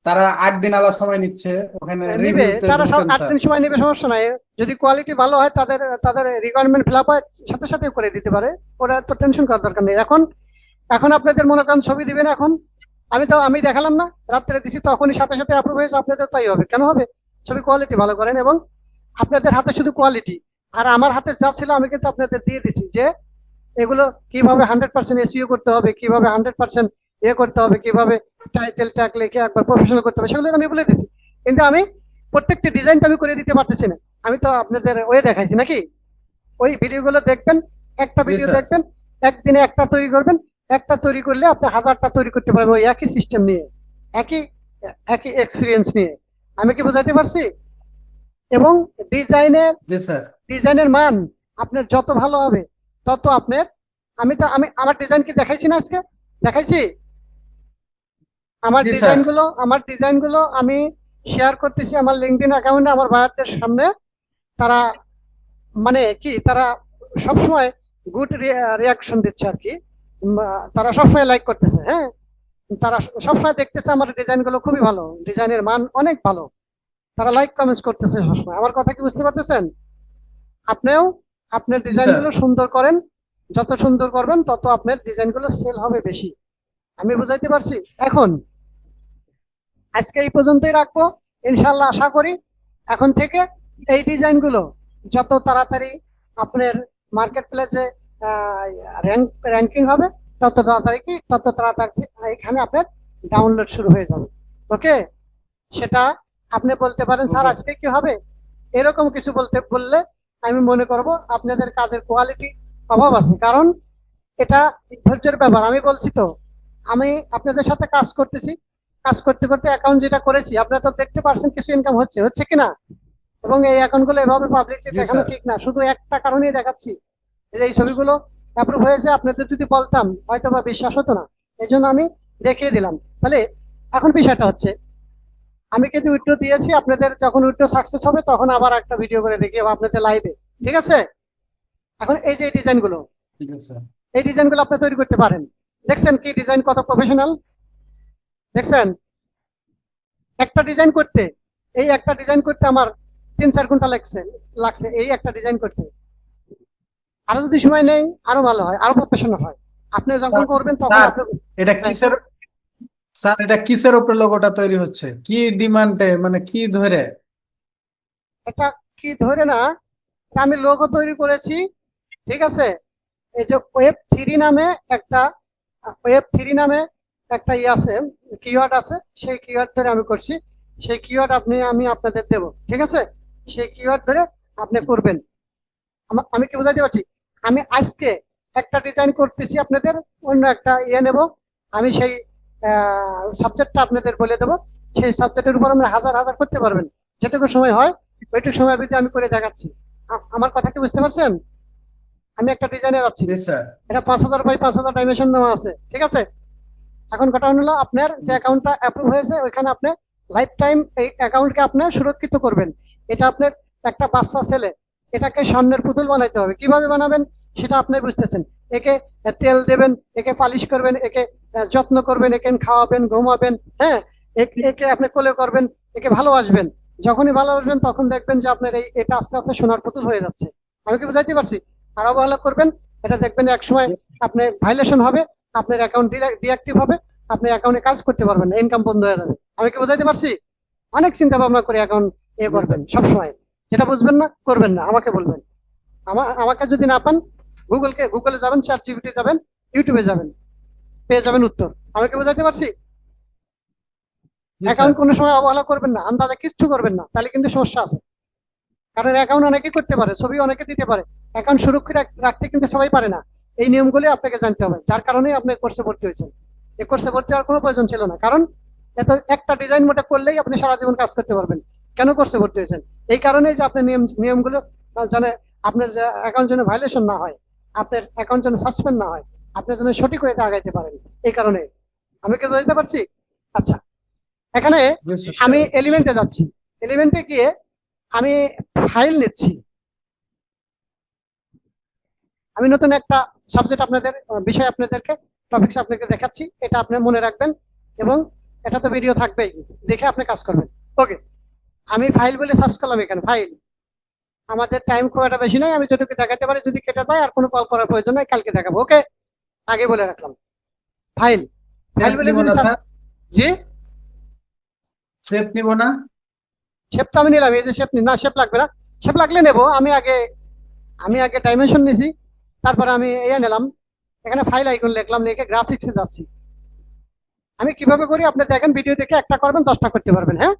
তারা 8 দিন আবার সময় নিচ্ছে ওখানে নিবে, রিভিউতে তারা ঢুকেন 8 দিন স্যার। সময় নেবে, সমস্যা নাই। যদি কোয়ালিটি ভালো হয়, তাদের তাদের রিকোয়ারমেন্ট ফিল আপ হয়, সাথে সাথে করে দিতে পারে। ওরা তো টেনশন করার দরকার নেই। এখন এখন আপনাদের মনে করেন ছবি দিবেন এখন, আমি দেখালাম না, রাত্রে দিছি, তখনই সাথে সাথে অ্যাপ্রুভ হয়েছে, আপনাদের তাই হবে। কেন হবে? ছবি কোয়ালিটি ভালো করেন, এবং আপনাদের হাতে শুধু কোয়ালিটি। আর আমার হাতে যা ছিল আমি কিন্তু আপনাদের দিয়ে দিছি, যে এগুলো কিভাবে 100% এসইও করতে হবে, কিভাবে 100% করতে হবে, কিভাবে টাইটেল ট্যাগ লিখে একবার প্রফেশনাল করতে হবে, সেগুলো আমি বলে দিছি। কিন্তু আমি প্রত্যেকটি ডিজাইন তো আমি করে দিতে পারতেছি না। আমি তো আপনাদের ওয়ে দেখাইছি নাকি? ওই ভিডিওগুলো দেখবেন, একটা জি ভিডিও স্যার। দেখবেন, একদিনে একটা তৈরি করবেন। একটা তৈরি করলে আপনি 1000টা তৈরি করতে পারবেন, ওই একই সিস্টেম নিয়ে, একই একই এক্সপিরিয়েন্স নিয়ে। আমি কি বোঝাতে পারছি? এবং ডিজাইনের জি স্যার। ডিজাইনের মান আপনার যত ভালো হবে, তত আপনার, আমি আমার ডিজাইন কি দেখাইছি না আজকে? দেখাইছি। জি স্যার। আমার ডিজাইন গুলো আমি শেয়ার করতেছি আমার লিঙ্কডইন অ্যাকাউন্টে আমার বায়ারদের সামনে। তারা মানে কি, তারা সবসময় গুড রিয়াকশন দিচ্ছে আর কি। তারা সবসময় লাইক করতেছে, হ্যাঁ। তারা সবসময় দেখতেছে আমার ডিজাইন গুলো খুবই ভালো, ডিজাইনের মান অনেক ভালো। তারা লাইক কমেন্টস করতেছে সবসময়। আমার কথা কি বুঝতে পারতেছেন? আপনিও আপনার জি ডিজাইন স্যার। গুলো সুন্দর করেন, যত সুন্দর করবেন তত আপনার ডিজাইন গুলো সেল হবে বেশি। আমি বুঝাইতে পারছি? এখন আজকে এই পর্যন্তই রাখবো, ইনশাল্লাহ। আশা করি এখন থেকে এই ডিজাইন গুলো যত তাড়াতাড়ি আপনার মার্কেট প্লেসে র্যাঙ্কিং হবে, তত তাড়াতাড়ি এখানে আপনার ডাউনলোড শুরু হয়ে যাবে। ওকে? সেটা আপনি বলতে পারেন, স্যার ওকে। আজকে কি হবে, এরকম কিছু বললে আমি মনে করব আপনাদের কাজের কোয়ালিটি অভাব আছে। কারণ এটা ধৈর্যের ব্যাপার। আমি বলছি তো, আমি আপনাদের সাথে কাজ করতেছি, কাজ করতে করতে অ্যাকাউন্ট যেটা করেছি, আপনারা তো দেখতে পারছেন কিছু ইনকাম হচ্ছে, হচ্ছে কিনা? এবং এই অ্যাকাউন্ট গুলো এভাবে পাবলিকলি জি দেখানো স্যার। ঠিক না। শুধু একটা কারণেই দেখাচ্ছি, যে এই ছবিগুলো অ্যাপ্রুভ হয়েছে। আপনাদের যদি বলতাম হয়তো বা বিশ্বাস হতো না, এই জন্য আমি দেখিয়ে দিলাম। তাহলে এখন বিষয়টা হচ্ছে, আমি কিন্তু উইথড্র দিয়েছি, আপনাদের যখন উইথড্র সাকসেস হবে তখন আবার একটা ভিডিও করে দেখি আপনাদের লাইভে। ঠিক আছে? এখন এই যে ডিজাইন গুলো, ঠিক আছে স্যার। এই ডিজাইন গুলো আপনি তৈরি করতে পারেন। দেখছেন কি ডিজাইন কত প্রফেশনাল? দেখছেন? একটা ডিজাইন করতে আমার 3-4 ঘন্টা লাগছে এই একটা ডিজাইন করতে। আরো যদি সময় নেই আরো ভালো হয়, আরো প্রফেশনাল হয়। আপনি যখন করবেন তখন স্যার আপনি, এটা হ্যাঁ, কিসের, স্যার এটা কিসের উপরে লোগোটা তৈরি হচ্ছে, কি ডিমান্ডে, মানে কি ধরে? এটা কি ধরে না, আমি লোগো তৈরি করেছি, ঠিক আছে। এই যে ওয়েব থ্রি নামে একটা ই আছে, কিওয়ার্ড আছে, সেই কিওয়ার্ড ধরে আমি করছি। সেই কিওয়ার্ড আমি আপনাদের দেব, ঠিক আছে। সেই কিওয়ার্ড ধরে আপনি করবেন। আমি কি বোঝাতে পারছি? আমি আজকে একটা ডিজাইন করতেছি, আপনাদের অন্য একটা নেব। আমি সেই সাবজেক্টটা আপনাদের বলে দেবো। সেই সাবজেক্টের উপর আমরা হাজার হাজার করতে পারবেন, যেটুকু সময় হয় ওইটুকু সময়ের ভিতরে আমি করে দেখাচ্ছি। আমার কথা কি বুঝতে পারছেন? আমি একটা ডিজাইনে যাচ্ছি, জি স্যার। এটা 5000 বাই 5000 ডাইমেনশন নেওয়া আছে, ঠিক আছে। এখন কথা হলো, আপনার যে অ্যাকাউন্টটা অ্যাপ্রুভ হয়েছে ওইখানে আপনি লাইফ টাইম এই অ্যাকাউন্টকে আপনি সুরক্ষিত করবেন। এটা আপনার একটা বাচ্চা ছেলে, এটাকে স্বর্ণের পুতুল বানাইতে হবে। কিভাবে বানাবেন সেটা আপনি বুঝতেছেন। একে তেল দেবেন, একে পালিশ করবেন, একে যত্ন করবেন, একে খাওয়াবেন, ঘুমাবেন, হ্যাঁ। একে আপনি কোলে করবেন, একে ভালোবাসবেন। যখনই ভালোবাসবেন তখন দেখবেন যে আপনার এটা আস্তে আস্তে সোনার পুতুল হয়ে যাচ্ছে। আমি কি বুঝাইতে পারছি? আর অবহেলা করবেন, এটা দেখবেন এক সময় আপনার ভাইলেশন হবে, আপনার অ্যাকাউন্ট ডিঅ্যাক্টিভ হবে, আপনি অ্যাকাউন্টে কাজ করতে পারবেন না, ইনকাম বন্ধ হয়ে যাবে। আমি কি বুঝাইতে পারছি? অনেক চিন্তা ভাবনা করে অ্যাকাউন্ট করবেন সবসময়। যেটা বুঝবেন না করবেন না, আমাকে বলবেন। আমাকে যদি না পান, গুগলে যাবেন, চ্যাট জিপিটি যাবেন, ইউটিউবে যাবেন, পেয়ে যাবেন উত্তর। আমি কি বুঝাইতে পারছি? জি অ্যাকাউন্ট স্যার। কোনো সময় অবহেলা করবেন না, আন্দাজে কিচ্ছু করবেন না, তাহলে কিন্তু সমস্যা আছে। কারণ অ্যাকাউন্ট অনেকে করতে পারে, ছবি অনেকে দিতে পারে, অ্যাকাউন্ট সুরক্ষিত রাখতে কিন্তু সবাই পারে না। এই নিয়মগুলি আপনাকে জানতে হবে, যার কারণে আপনি কোর্সে ভর্তি হয়েছেন। এই কোর্সে ভর্তি হওয়ার কোনো প্রয়োজন ছিল না, কারণ এত একটা ডিজাইন মোটা করলেই আপনি সারা জীবন কাজ করতে পারবেন। কেন কোর্সে ভর্তি হয়েছেন? এই কারণেই যে আপনার নিয়মগুলো জানে, আপনার যে অ্যাকাউন্ট যেন ভাইলেশন না হয়, আপনার অ্যাকাউন্ট যেন সাসপেন্ড না হয়, আপনার জন্য সঠিক ওয়েতে আগাইতে পারেন। এই কারণে আমি কি বুঝতে পারছি? আচ্ছা, এখানে জি স্যার। আমি এলিমেন্টে যাচ্ছি। এলিমেন্টে গিয়ে আমি ফাইল নিচ্ছি। আমি নতুন একটা সাবজেক্ট আপনাদের বিষয় আপনাদেরকে টপিকস আপনাকে দেখাচ্ছি, এটা আপনি মনে রাখবেন, এবং এটা তো ভিডিও থাকবেই, দেখে আপনি কাজ করবেন। ওকে, আমি ফাইল বলে সার্চ করলাম, এখানে ফাইল। আমাদের টাইম খুব একটা বেশি নাই, আমি যেটুকু দেখাতে পারি, যদি কেটে যায় আর কোনো কল করার প্রয়োজন নাই, কালকে দেখাবো। ওকে, আগে বলে রাখলাম। ফাইল, ফাইল শেপ বলে নিব যদি না সার্চ, স্যার? জি শেপ নিব না? শেপ তো আমি নিলাম, এই যে শেপ না, শেপ লাগবে না। শেপ লাগলে নেবো, আমি আগে ডাইমেনশন নিছি, তারপরে আমি নিলাম, এখানে ফাইল আইকন লিখলাম, লিখে গ্রাফিক্সে যাচ্ছি। আমি কিভাবে করি আপনি দেখেন, ভিডিও দেখে একটা করবেন 10টা করতে পারবেন। হ্যাঁ,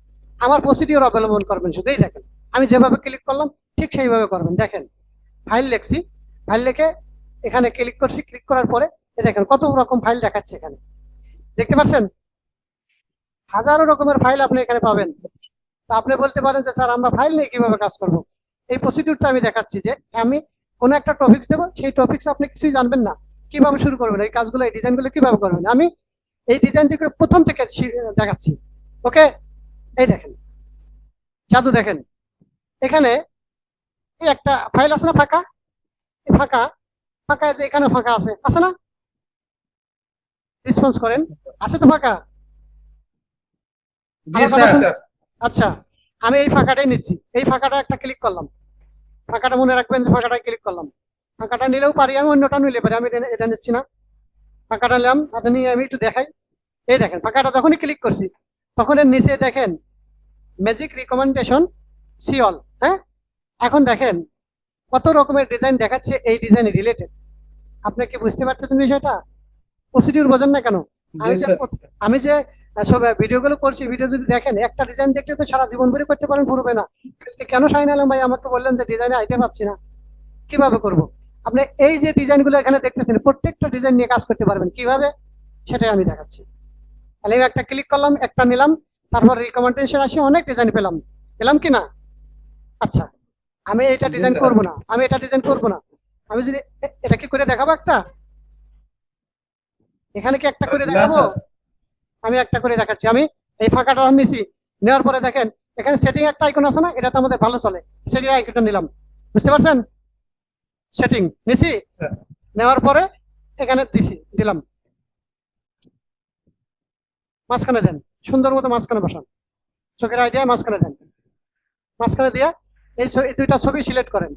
আমার প্রসিডিওর অবলম্বন করবেন, শুধুই দেখেন। আমি যেভাবে ক্লিক করলাম ঠিক সেইভাবে করবেন। দেখেন, ফাইল লিখছি, ফাইল লিখে এখানে ক্লিক করছি, ক্লিক করার পরে দেখেন কত রকম ফাইল দেখাচ্ছে এখানে, দেখতে পাচ্ছেন? হাজারো রকমের ফাইল আপনি এখানে পাবেন। তো আপনি বলতে পারেন যে স্যার আমরা ফাইল নিয়ে কিভাবে কাজ করব? এই প্রসিডিউরটা আমি দেখাচ্ছি, যে আমি কোন একটা টপিকস দেবো, সেই টপিকস আপনি কিছুই জানবেন না, কিভাবে শুরু করবেন এই কাজগুলো, এই ডিজাইনগুলো কিভাবে করবেন, আমি এই ডিজাইনটিকে প্রথম থেকে দেখাচ্ছি। ওকে, এই দেখেন, জাদু দেখেন, এখানে এই একটা ফাইল আছে না ফাঁকা, এই ফাঁকা ফাঁকা, যে এখানে ফাঁকা আছে, আছে না? রেসপন্স করেন, আছে তো ফাঁকা? জি আমার কথা স্যার। শুন, আচ্ছা, আমি এই ফাঁকাটাই নিচ্ছি, এই ফাঁকাটা একটা ক্লিক করলাম, ফাঁকাটা মনে রাখবেন যে ফাঁকাটায় ক্লিক করলাম। ফাঁকাটা নিলেও পারি, আমি অন্যটা নিলে পারি, আমি এটা নিচ্ছি না। ফাঁকাটা নিলাম, হাতে নিয়ে আমি একটু দেখাই। এই দেখেন, ফাঁকাটা যখনই ক্লিক করছি তখন এর নিচে দেখেন ম্যাজিক রিকমেন্ডেশন সি অল। হ্যাঁ, এখন দেখেন কত রকমের ডিজাইন দেখাচ্ছে, এই ডিজাইন রিলেটেড। আপনি কি বুঝতে পারতেছেন বিষয়টা? প্রসিডিউর বোঝেন না কেন? জি স্যার। আমি যে সব ভিডিওগুলো করছি, ভিডিও যদি দেখেন, একটা ডিজাইন দেখলে তো সারা জীবন ধরে করতে পারেন, পুরবে না। কেন শাহিন আলম ভাই আমাকে বললেন যে ডিজাইনে আইতে পারছি না, কিভাবে করব? আপনি এই যে ডিজাইনগুলো এখানে দেখতেছেন, প্রত্যেকটা ডিজাইন নিয়ে কাজ করতে পারবেন কিভাবে, সেটাই আমি দেখাচ্ছি। তাহলে আমি একটা ক্লিক করলাম, একটা নিলাম, তারপর রিকমেন্ডেশন আসি, অনেক ডিজাইন পেলাম, পেলাম কি না? আচ্ছা, আমি এটা জি ডিজাইন স্যার। করব না, আমি এটা ডিজাইন করব না। আমি যদি এটা কি করে দেখাবো, একটা এখানে কি একটা করে না দেখাবো? স্যার। আমি একটা করে দেখাচ্ছি। আমি এই ফাঁকাটা নিছি, নেওয়ার পরে দেখেন এখানে সেটিং একটা আইকন আছে না, এটা তো আমাদের ভালো চলে, সেটিং আইকনটা নিলাম, বুঝতে পারছেন? সেটিং নিছি, স্যার। নেওয়ার পরে এখানে দিলাম, মাঝখানে দেন, সুন্দর মতো মাঝখানে বসান, চোখের আইডিয়া মাঝখানে দেন, মাঝখানে দিয়ে এই দুইটা ছবি সিলেক্ট করেন।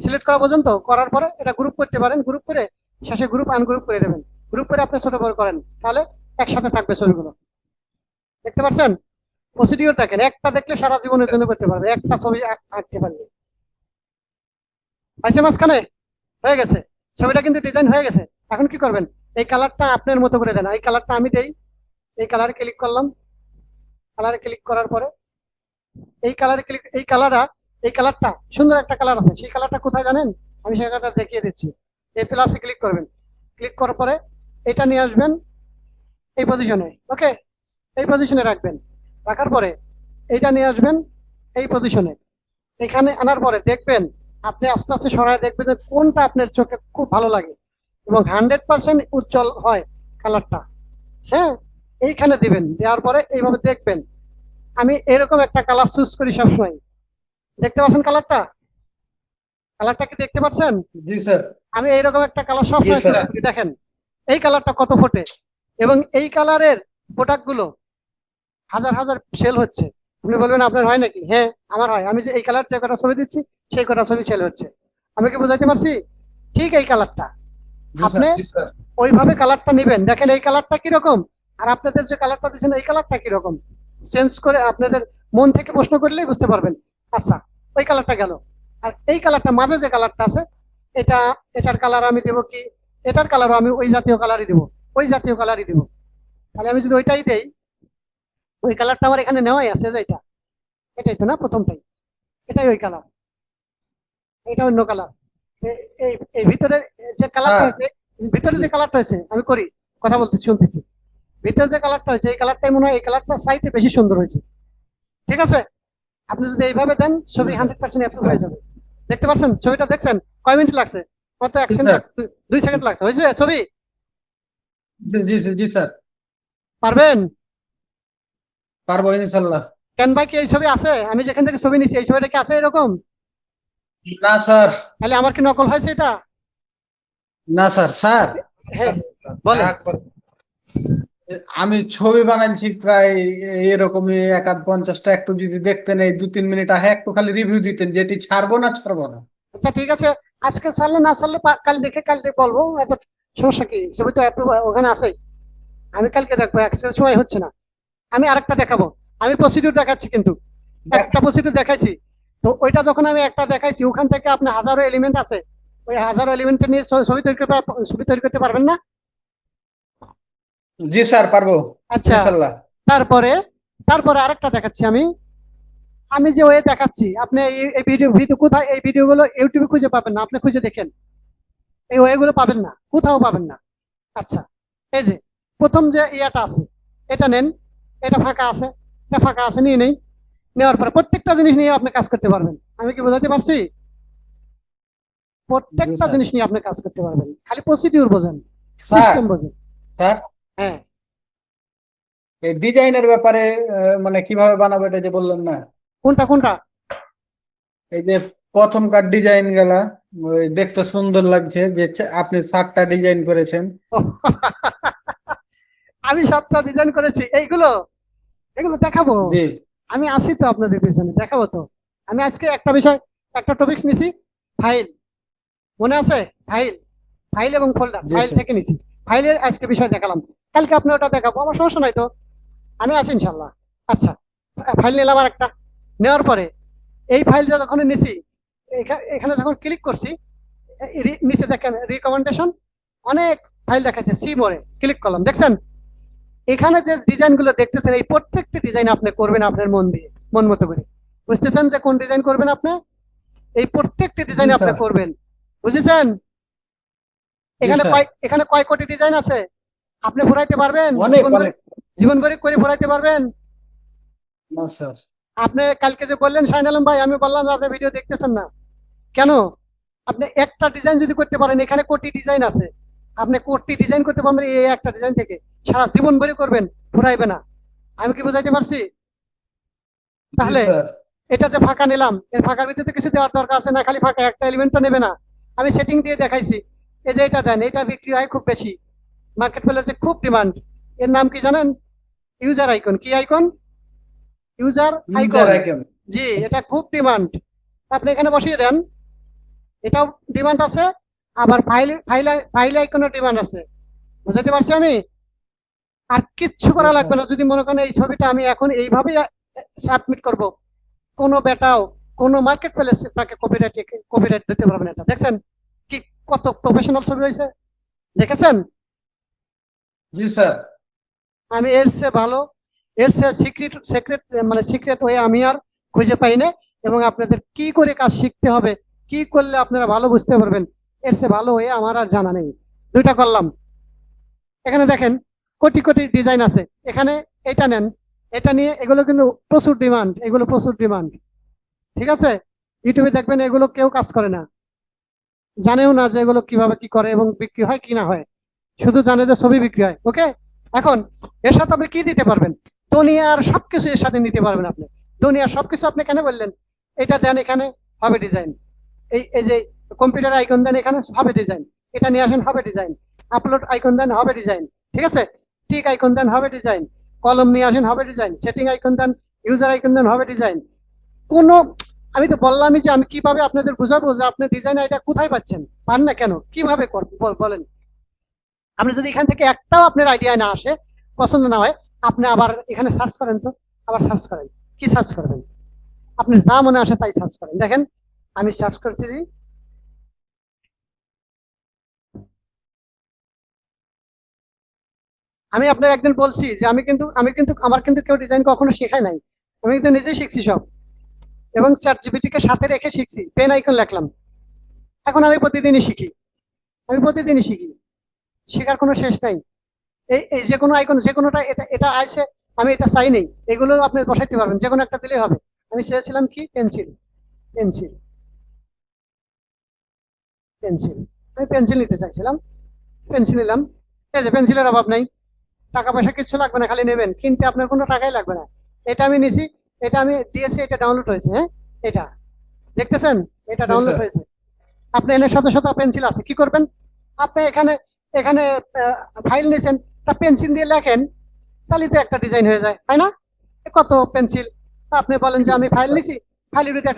সিলেক্ট করা পর্যন্ত করার পরে এটা গ্রুপ করতে পারেন, গ্রুপ করে শেষে গ্রুপ আনগ্রুপ করে দেবেন। গ্রুপ করে আপনি ছোট বড় করেন, তাহলে একসাথে থাকবে ছবিগুলো, দেখতে পাচ্ছেন? প্রসিডিওর দেখেন, একটা দেখলে সারা জীবনের জন্য করতে পারবে, একটা ছবি আঁকতে পারলে। পাইছে মাঝখানে? হয়ে গেছে, ছবিটা কিন্তু ডিজাইন হয়ে গেছে। এখন কি করবেন? এই কালারটা আপনার মতো করে দেন, এই কালারটা আমি দেই, এই কালারে ক্লিক করলাম, কালারে ক্লিক করার পরে এই কালারে ক্লিক, এই কালারটা সুন্দর একটা কালার আছে, সেই কালারটা কোথায় জানেন? আমি সেই কালারটা দেখিয়ে দিচ্ছি। এই প্লাসে ক্লিক করবেন, ক্লিক করার পরে এটা নিয়ে আসবেন এই পজিশনে। ওকে, এই পজিশনে রাখবেন, রাখার পরে এইটা নিয়ে আসবেন এই পজিশনে। এখানে আনার পরে দেখবেন, আপনি আস্তে আস্তে সরাই দেখবেন যে কোনটা আপনার চোখে খুব ভালো লাগে এবং 100% উজ্জ্বল হয় কালারটা। হ্যাঁ, এইখানে দিবেন, দেওয়ার পরে এইভাবে দেখবেন। আমি এরকম একটা কালার চুজ করি সবসময়, দেখতে পাচ্ছেন কালারটা? কালারটা কি দেখতে পাচ্ছেন? জি স্যার। আমি এইরকম একটা কালার সবসময় Yes, চুজ sir. করি, দেখেন এই কালারটা কত ফোটে, এবং এই কালারের প্রোডাক্ট গুলো হাজার হাজার সেল হচ্ছে। আপনি বলবেন আপনার হয় নাকি? হ্যাঁ, আমার হয়। আমি যে এই কালার যে কটা ছবি দিচ্ছি, সেই কটা ছবি সেল হচ্ছে। আমি কি বুঝাইতে পারছি? ঠিক এই কালারটা জি আপনি জি স্যার। ওইভাবে কালারটা নেবেন। দেখেন এই কালারটা কিরকম, আর আপনাদের যে কালারটা দিচ্ছেন এই কালারটা কিরকম, চেঞ্জ করে আপনাদের মন থেকে প্রশ্ন করলেই বুঝতে পারবেন। আচ্ছা, ওই কালারটা গেল, আর এই কালারটা মাঝে যে কালারটা আছে, এটা, এটার কালার আমি দেবো কি, এটার কালারও আমি ওই জাতীয় কালারই দেবো, ওই জাতীয় কালারই দেবো। তাহলে আমি যদি ওইটাই দেই, ওই কালারটা আমার এখানে নেওয়াই আছে, যে এটা, এটাই তো না প্রথমটাই, এটাই ওই কালার, এটা অন্য কালার। এই এই ভিতরে যে কালারটা স্যার আছে, ভিতরে যে কালারটা আছে, আমি করি কথা বলতে শুনতেছি, ভিতরে যে কালারটা হয়েছে এই কালারটাই মনে হয় এই কালারটা চাইতে বেশি সুন্দর হয়েছে। ঠিক আছে, আপনি যদি এইভাবে দেন ছবি জি স্যার 100% অ্যাপ্রুভ হয়ে যাবে। দেখতে পাচ্ছেন ছবিটা, দেখছেন কয় মিনিট লাগছে? কত, 1 জি সেকেন্ড স্যার লাগছে, 2 সেকেন্ড লাগছে, হয়েছে ছবি? জি স্যার পারবেন? পারবো ইনশাল্লাহ। কেন ভাই, কি এই ছবি আছে? আমি যেখান থেকে ছবি নিছি এই ছবিটা কি আছে এরকম? না স্যার, তাহলে আমার কি নকল হয়েছে এটা? না স্যার। স্যার হ্যাঁ, বলেন। একবার আমি ছবি বানাইছি প্রায় এরকমই 51-50টা, একটু যদি দেখতেন এই 2-3 মিনিট আগে একটু খালি রিভিউ দিতেন যেটি ছাড়বো না ছাড়বো না। আচ্ছা ঠিক আছে, আজকে ছাড়লে না ছাড়লে কাল দেখে কাল বলবো, এত সমস্যা কি? ছবি তো অ্যাপ্রুভ ওখানে আছে, আমি কালকে দেখবো, আজকে সময় হচ্ছে না। আমি আরেকটা দেখাবো, আমি প্রসিডিউর দেখাচ্ছি কিন্তু, একটা প্রসিডিউর দেখাইছি। তো ওইটা যখন আমি একটা দেখাইছি ওখান থেকে আপনি হাজারো এলিমেন্ট আছে, ওই হাজারো এলিমেন্ট নিয়ে ছবি তৈরি করতে পারবেন না? জি স্যার পারবো আচ্ছা, ইনশাল্লাহ। তারপরে তারপরে আরেকটা দেখাচ্ছি আমি, আমি যে ওয়ে দেখাচ্ছি আপনি এই ভিডিও ভিডিও কোথায়, এই ভিডিওগুলো ইউটিউবে খুঁজে পাবেন না, আপনি খুঁজে দেখেন, এই ওয়েগুলো পাবেন না, কোথাও পাবেন না। আচ্ছা, এই যে প্রথম যে ইয়াটা আছে এটা নেন, এটা ফাঁকা আছে, এটা ফাঁকা আছে, নিয়ে নেই। নেওয়ার পরে প্রত্যেকটা জিনিস নিয়ে আপনি কাজ করতে পারবেন। আমি কি বোঝাতে পারছি? জি প্রত্যেকটা স্যার। জিনিস নিয়ে আপনি কাজ করতে পারবেন, খালি প্রসিডিউর বোঝেন, স্যার সিস্টেম বোঝেন। স্যার হ্যাঁ, এই ডিজাইনের ব্যাপারে মানে কিভাবে বানাবো এটা যে বললেন না, কোনটা কোনটা? এই যে প্রথমকার ডিজাইন গুলা ওই দেখতে সুন্দর লাগছে যে আপনি 7টা ডিজাইন করেছেন। আমি 7টা ডিজাইন করেছি, এইগুলো এগুলো দেখাবো। জি আমি আসি তো আপনাদের পিছনে, দেখাবো তো। আমি আজকে একটা বিষয়, একটা টপিক নিছি, ফাইল, মনে আছে? ফাইল, ফাইল এবং ফোল্ডার, জি ফাইল স্যার। থেকে নিছি, ফাইলের আজকে বিষয় দেখালাম, কালকে আপনি ওটা দেখাবো, আমার সমস্যা নাই তো, আমি আছি ইনশাল্লাহ। আচ্ছা, ফাইল নিলাম আর একটা, নেওয়ার পরে এই ফাইলটা যখন নিছি, এখানে যখন ক্লিক করছি, নিচে দেখেন রিকমেন্ডেশন, অনেক ফাইল দেখাচ্ছে, সি মোরে ক্লিক করলাম, দেখছেন এখানে যে ডিজাইন গুলো দেখতেছেন এই প্রত্যেকটা ডিজাইন আপনি করবেন আপনার মন দিয়ে, মন মতো করে। বুঝতেছেন যে কোন ডিজাইন করবেন আপনি? এই প্রত্যেকটা জি ডিজাইন আপনি স্যার। করবেন, বুঝেছেন? জি এখানে স্যার। কয়, এখানে কয় কোটি ডিজাইন আছে আপনি ভরাইতে পারবেন? অনেক জীবন ভরে, অনেক। জীবন ভরে করে ভরাইতে পারবেন? না স্যার। আপনি কালকে যে বললেন শাহিন আলম ভাই, আমি বললাম যে আপনি ভিডিও দেখতেছেন না কেন? আপনি একটা ডিজাইন যদি করতে পারেন, এখানে কোটি ডিজাইন আছে, আপনি কোটি ডিজাইন করতে পারবেন এই একটা ডিজাইন থেকে, সারা জীবন ভরে করবেন, ফুরাইবে না। আমি কি বুঝাইতে পারছি? জি তাহলে স্যার। এটা যে ফাঁকা নিলাম, এর ফাঁকার ভিতরে কিছু দেওয়ার দরকার আছে না? খালি ফাঁকা একটা এলিমেন্ট তো নেবে না। আমি সেটিং দিয়ে দেখাইছি, এই যে এটা দেন, এটা বিক্রি হয় খুব বেশি, মার্কেট প্লেসে খুব ডিমান্ড। এর নাম কি জানেন? User icon. কি icon? User user icon. Icon. জি, এটা খুব ডিমান্ড, আপনি এখানে বসিয়ে দেন, এটাও ডিমান্ড আছে, আবার ফাইল ফাইল ফাইল আইকনের ডিমান্ড আছে। বুঝাতে পারছি আমি? আর কিচ্ছু জি করা স্যার। লাগবে না, যদি মনে করেন এই ছবিটা আমি এখন এইভাবে সাবমিট করব, কোনো বেটাও কোনো মার্কেট প্লেস তাকে কপিরাইট কপিরাইট দিতে পারবে না। এটা দেখছেন কি কত প্রফেশনাল ছবি হয়েছে, দেখেছেন? জি স্যার। আমি এর চেয়ে ভালো, এর চেয়ে সিক্রেট সিক্রেট মানে সিক্রেট হয়ে আমি আর খুঁজে পাই না। এবং আপনাদের কি করে কাজ শিখতে হবে, কি করলে আপনারা ভালো বুঝতে পারবেন, এর চেয়ে ভালো হয়ে আমার আর জানা নেই। দুইটা করলাম, এখানে দেখেন কোটি কোটি ডিজাইন আছে, এখানে এটা নেন, এটা নিয়ে, এগুলো কিন্তু প্রচুর ডিমান্ড, এগুলো প্রচুর ডিমান্ড। ঠিক আছে, ইউটিউবে দেখবেন এগুলো কেউ কাজ করে না, জানেও না যে এগুলো কিভাবে কি করে এবং বিক্রি হয় কি না হয়, শুধু জানে যে ছবি বিক্রি হয়। ওকে, এখন এর সাথে আপনি কি দিতে পারবেন? দুনিয়ার সবকিছু এর সাথে নিতে পারবেন আপনি, দুনিয়ার সবকিছু। আপনি কেন বললেন এটা দেন, এখানে হবে ডিজাইন, এই যে কম্পিউটার আইকন দেন, এখানে হবে ডিজাইন, এটা নিয়ে আসেন হবে ডিজাইন, আপলোড আইকন দেন হবে ডিজাইন, ঠিক আছে, টিক আইকন দেন হবে ডিজাইন, কলম নিয়ে আসেন হবে ডিজাইন, সেটিং আইকন দেন, ইউজার আইকন দেন হবে ডিজাইন। কোন, আমি তো বললামই যে আমি কিভাবে আপনাদের বুঝাবো যে আপনি ডিজাইন আইডিয়া কোথায় পাচ্ছেন, পান না কেন, কিভাবে বলেন? আপনি যদি এখান থেকে একটাও আপনার আইডিয়া না আসে, পছন্দ না হয়, আপনি আবার এখানে সার্চ করেন তো, আবার সার্চ করেন, কি সার্চ করবেন? আপনি যা মনে আসে তাই সার্চ করেন। দেখেন আমি সার্চ করতে দিই, আমি আপনার একদিন বলছি যে আমি কিন্তু আমার কিন্তু কেউ ডিজাইন কখনো শেখায় নাই, আমি কিন্তু নিজেই শিখছি সব, এবং চ্যাট জিপিটি কে সাথে রেখে শিখছি, পেন আইকন লিখলাম। এখন আমি প্রতিদিনই শিখি, আমি প্রতিদিনই শিখি, শেখার কোনো শেষ নাই। এই এই যে কোনো আইকন, যে কোনোটা, এটা এটা আইসে, আমি এটা চাই নেই, এগুলো আপনি বসাইতে পারবেন, যে কোনো একটা দিলেই হবে। আমি চেয়েছিলাম কি, পেন্সিল, পেন্সিল, পেন্সিল, আমি পেন্সিল নিতে চাইছিলাম, পেন্সিল নিলাম। এই যে পেন্সিলের অভাব নাই, টাকা পয়সা কিছু লাগবে না, খালি নেবেন, কিনতে আপনার কোনো টাকাই লাগবে না। এটা আমি নিছি, এটা আমি দিয়েছি, এটা ডাউনলোড হয়েছে, হ্যাঁ, এটা দেখতেছেন, এটা জি ডাউনলোড স্যার। হয়েছে। আপনি এনে শত শত পেন্সিল আছে, কি করবেন? আপনি এখানে এখানে ফাইল নিয়েছেন, তা পেন্সিল দিয়ে লেখেন, তাহলে তো একটা ডিজাইন হয়ে যায়, তাই না? এ কত পেন্সিল, আপনি বলেন যে আমি ফাইল নিছি, ফাইলের ভিতরে একটা